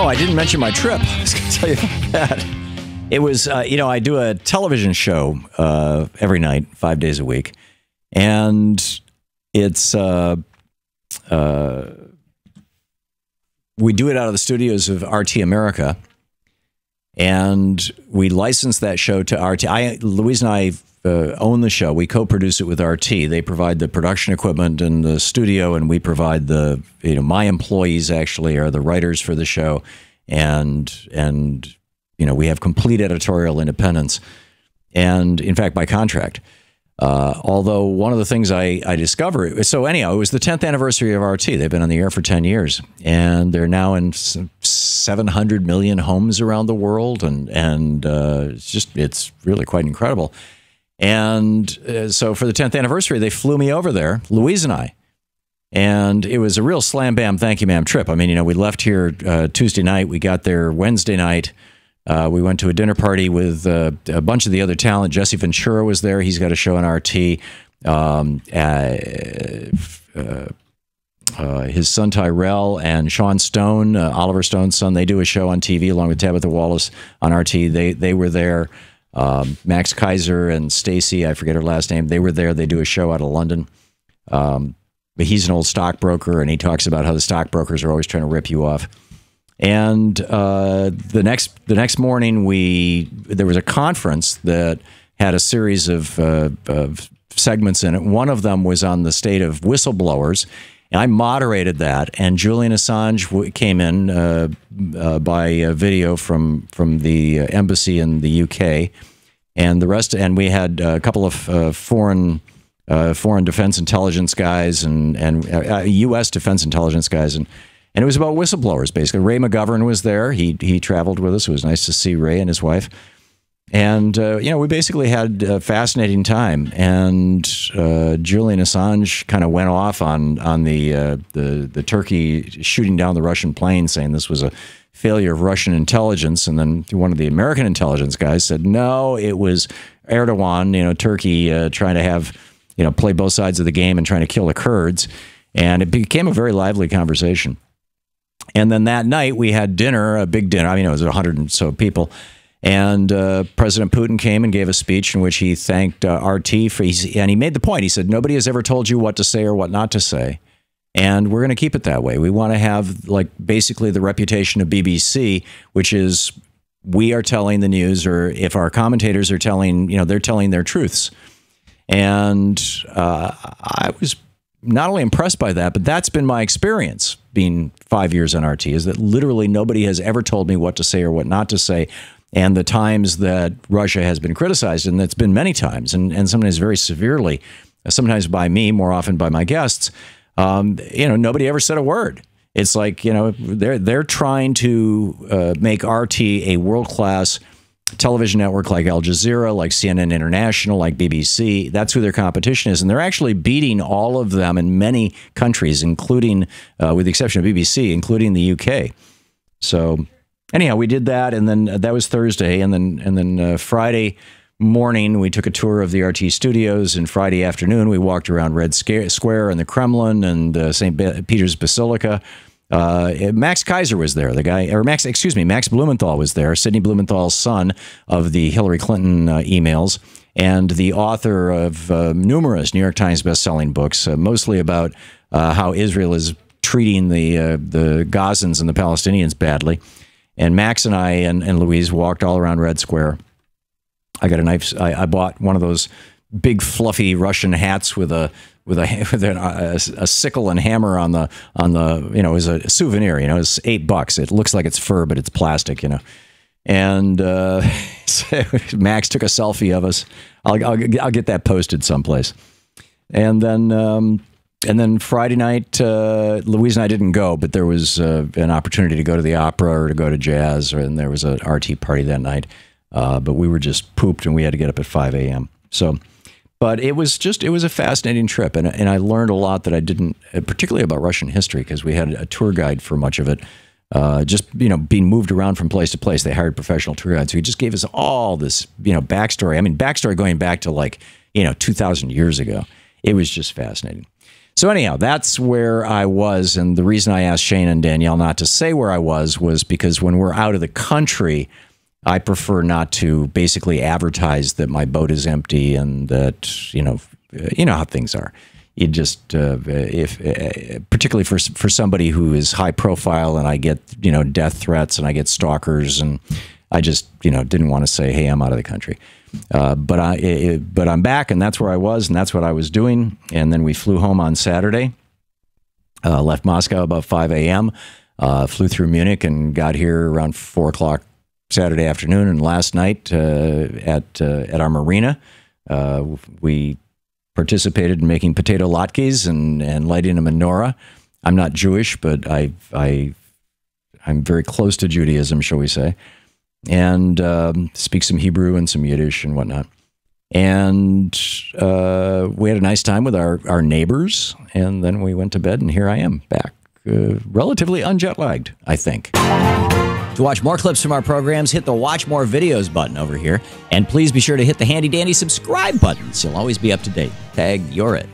Oh, I didn't mention my trip. I was going to tell you about that. It was, I do a television show every night, 5 days a week. And it's, we do it out of the studios of RT America. And we license that show to RT. Louise and I own the show. We co-produce it with RT. They provide the production equipment and the studio, and we provide the, my employees actually are the writers for the show. And we have complete editorial independence. And in fact, by contract. Although one of the things I discovered, so anyhow, it was the 10th anniversary of RT. They've been on the air for 10 years, and they're now in 700 million homes around the world, and it's really quite incredible. And so for the 10th anniversary, they flew me over there, Louise and I, and it was a real slam bam, thank you, ma'am trip. I mean, we left here Tuesday night, we got there Wednesday night. We went to a dinner party with a bunch of the other talent. Jesse Ventura was there. He's got a show on RT. His son Tyrell and Sean Stone, Oliver Stone's son, they do a show on TV along with Tabitha Wallace on RT. They were there. Max Kaiser and Stacy, I forget her last name, they were there. They do a show out of London. But he's an old stockbroker, and he talks about how the stockbrokers are always trying to rip you off. And the next morning, there was a conference that had a series of segments in it. One of them was on the state of whistleblowers. And I moderated that, and Julian Assange came in by video from the embassy in the UK, and the rest. And we had a couple of foreign defense intelligence guys and U.S. defense intelligence guys and it was about whistleblowers, basically. Ray McGovern was there. He traveled with us. It was nice to see Ray and his wife. And, we basically had a fascinating time. And Julian Assange kind of went off on the Turkey shooting down the Russian plane, saying this was a failure of Russian intelligence. And then one of the American intelligence guys said, no, it was Erdogan, Turkey trying to have, play both sides of the game and trying to kill the Kurds. And it became a very lively conversation. And then that night we had dinner, a big dinner. I mean, it was 100 and so people. And President Putin came and gave a speech in which he thanked RT for, and he made the point. He said, nobody has ever told you what to say or what not to say. And we're going to keep it that way. We want to have basically the reputation of BBC, which is we are telling the news, or if our commentators are telling, they're telling their truths. And I was not only impressed by that, but that's been my experience being 5 years on RT, is that literally nobody has ever told me what to say or what not to say. And the times that Russia has been criticized, and it's been many times, and sometimes very severely, sometimes by me, more often by my guests, nobody ever said a word. It's like, they're trying to make RT a world-class television network like Al Jazeera, like CNN International, like BBC. That's who their competition is. And they're actually beating all of them in many countries, including, with the exception of BBC, including the UK. So anyhow, we did that, and then that was Thursday. And then Friday morning, we took a tour of the RT studios, and Friday afternoon, we walked around Red Square and the Kremlin and St. Peter's Basilica. Max Kaiser was there, Max Blumenthal was there, Sidney Blumenthal's son of the Hillary Clinton emails, and the author of numerous New York Times best-selling books, mostly about how Israel is treating the Gazans and the Palestinians badly. And Max and I and Louise walked all around Red Square. I got a nice, I bought one of those big fluffy Russian hats with a sickle and hammer on the it was a souvenir, it's $8. It looks like it's fur, but it's plastic, And Max took a selfie of us. I'll get that posted someplace. And then Friday night, Louise and I didn't go, but there was an opportunity to go to the opera or to go to jazz, and there was an RT party that night. But we were just pooped, and we had to get up at 5 a.m. So. But it was a fascinating trip, and I learned a lot that I didn't, particularly about Russian history, because we had a tour guide for much of it, being moved around from place to place. They hired professional tour guides, so he just gave us all this, backstory. I mean, backstory going back to 2,000 years ago. It was just fascinating. So anyhow, that's where I was, and the reason I asked Shane and Danielle not to say where I was because when we're out of the country, I prefer not to basically advertise that my boat is empty and that, you know how things are. You just, particularly for somebody who is high profile, and I get, death threats and I get stalkers, and I just, didn't want to say, hey, I'm out of the country. But I'm back, and that's where I was, and that's what I was doing. And then we flew home on Saturday, left Moscow about 5 a.m., flew through Munich and got here around 4 o'clock Saturday afternoon. And last night at our marina, we participated in making potato latkes and lighting a menorah. I'm not Jewish, but I'm very close to Judaism, shall we say, and speak some Hebrew and some Yiddish and whatnot. And we had a nice time with our neighbors, and then we went to bed, and here I am back, relatively unjet-lagged, I think. To watch more clips from our programs, hit the Watch More Videos button over here. And please be sure to hit the handy-dandy subscribe button so you'll always be up to date. Tag, you're it.